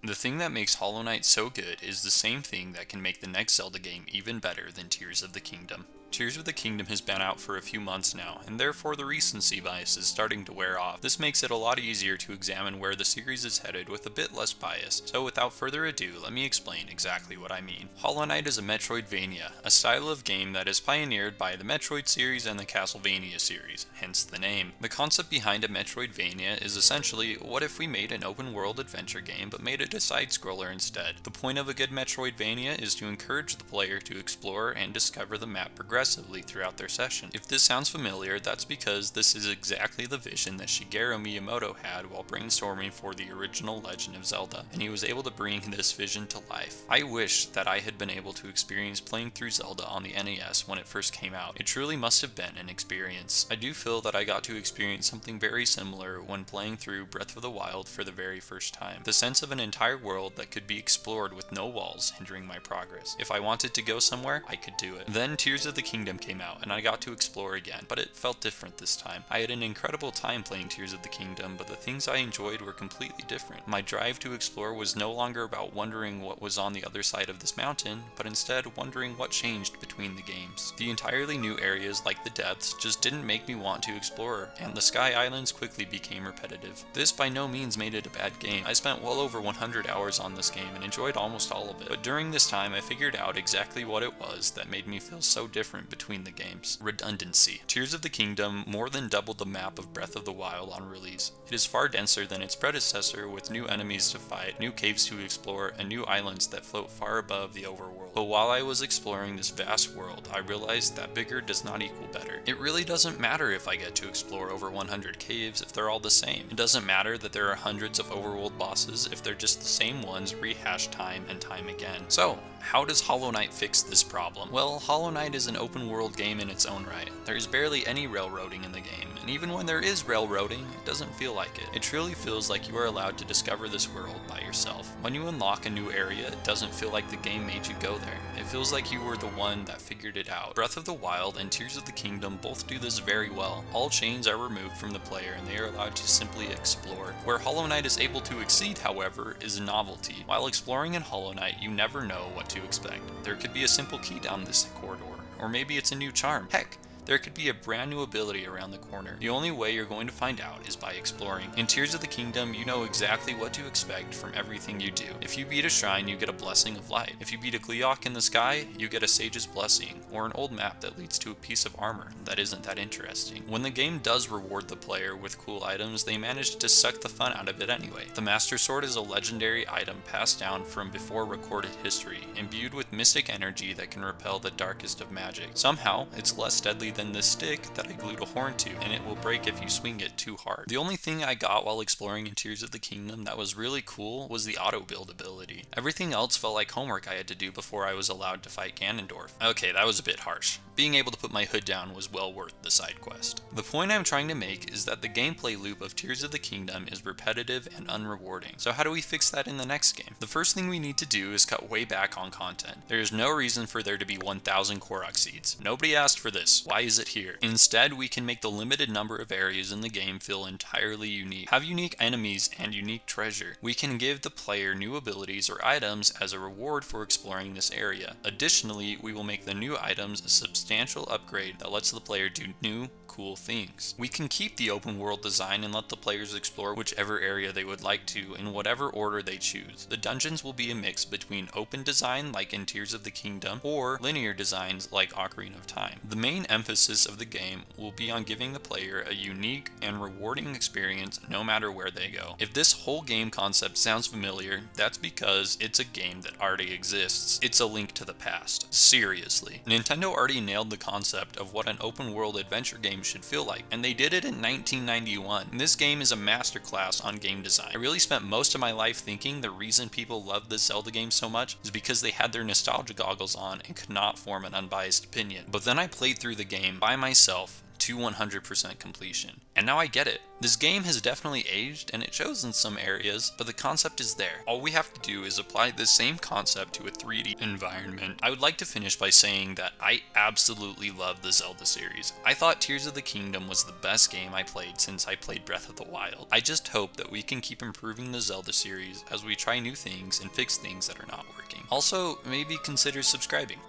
The thing that makes Hollow Knight so good is the same thing that can make the next Zelda game even better than Tears of the Kingdom. Tears of the Kingdom has been out for a few months now, and therefore the recency bias is starting to wear off. This makes it a lot easier to examine where the series is headed with a bit less bias, so without further ado, let me explain exactly what I mean. Hollow Knight is a Metroidvania, a style of game that is pioneered by the Metroid series and the Castlevania series, hence the name. The concept behind a Metroidvania is essentially, what if we made an open world adventure game but made it a side-scroller instead? The point of a good Metroidvania is to encourage the player to explore and discover the map progressively throughout their session. If this sounds familiar, that's because this is exactly the vision that Shigeru Miyamoto had while brainstorming for the original Legend of Zelda, and he was able to bring this vision to life. I wish that I had been able to experience playing through Zelda on the NES when it first came out. It truly must have been an experience. I do feel that I got to experience something very similar when playing through Breath of the Wild for the very first time. The sense of an entire world that could be explored with no walls hindering my progress. If I wanted to go somewhere, I could do it. Then Tears of the Kingdom came out, and I got to explore again, but it felt different this time. I had an incredible time playing Tears of the Kingdom, but the things I enjoyed were completely different. My drive to explore was no longer about wondering what was on the other side of this mountain, but instead wondering what changed between the games. The entirely new areas like the depths just didn't make me want to explore, and the Sky Islands quickly became repetitive. This by no means made it a bad game. I spent well over 100 hours on this game and enjoyed almost all of it, but during this time I figured out exactly what it was that made me feel so different between the games. Redundancy. Tears of the Kingdom more than doubled the map of Breath of the Wild on release. It is far denser than its predecessor, with new enemies to fight, new caves to explore, and new islands that float far above the overworld. But while I was exploring this vast world, I realized that bigger does not equal better. It really doesn't matter if I get to explore over 100 caves if they're all the same. It doesn't matter that there are hundreds of overworld bosses if they're just the same ones rehashed time and time again. So, how does Hollow Knight fix this problem? Well, Hollow Knight is an open world game in its own right. There is barely any railroading in the game, and even when there is railroading, it doesn't feel like it. It truly feels like you are allowed to discover this world by yourself. When you unlock a new area, it doesn't feel like the game made you go there. It feels like you were the one that figured it out. Breath of the Wild and Tears of the Kingdom both do this very well. All chains are removed from the player and they are allowed to simply explore. Where Hollow Knight is able to exceed, however, is novelty. While exploring in Hollow Knight, you never know what to expect. There could be a simple key down this corridor, or maybe it's a new charm. Heck, there could be a brand new ability around the corner. The only way you're going to find out is by exploring. In Tears of the Kingdom, you know exactly what to expect from everything you do. If you beat a shrine, you get a blessing of light. If you beat a Gleeok in the sky, you get a sage's blessing, or an old map that leads to a piece of armor that isn't that interesting. When the game does reward the player with cool items, they manage to suck the fun out of it anyway. The Master Sword is a legendary item passed down from before recorded history, imbued with mystic energy that can repel the darkest of magic. Somehow, it's less deadly than this stick that I glued a horn to, and it will break if you swing it too hard. The only thing I got while exploring in Tears of the Kingdom that was really cool was the auto build ability. Everything else felt like homework I had to do before I was allowed to fight Ganondorf. Okay, that was a bit harsh. Being able to put my hood down was well worth the side quest. The point I'm trying to make is that the gameplay loop of Tears of the Kingdom is repetitive and unrewarding. So how do we fix that in the next game? The first thing we need to do is cut way back on content. There is no reason for there to be 1,000 Korok seeds. Nobody asked for this. Why is it here? Instead, we can make the limited number of areas in the game feel entirely unique. Have unique enemies and unique treasure. We can give the player new abilities or items as a reward for exploring this area. Additionally, we will make the new items a substantial upgrade that lets the player do new, cool things. We can keep the open world design and let the players explore whichever area they would like to in whatever order they choose. The dungeons will be a mix between open design like in Tears of the Kingdom or linear designs like Ocarina of Time. The main emphasis of the game will be on giving the player a unique and rewarding experience no matter where they go. If this whole game concept sounds familiar, that's because it's a game that already exists. It's a link to the past. Seriously. Nintendo already nailed the concept of what an open world adventure game should feel like, and they did it in 1991. This game is a masterclass on game design. I really spent most of my life thinking the reason people loved this Zelda game so much is because they had their nostalgia goggles on and could not form an unbiased opinion. But then I played through the game by myself, to 100% completion. And now I get it. This game has definitely aged, and it shows in some areas, but the concept is there. All we have to do is apply the same concept to a 3D environment. I would like to finish by saying that I absolutely love the Zelda series. I thought Tears of the Kingdom was the best game I played since I played Breath of the Wild. I just hope that we can keep improving the Zelda series as we try new things and fix things that are not working. Also, maybe consider subscribing.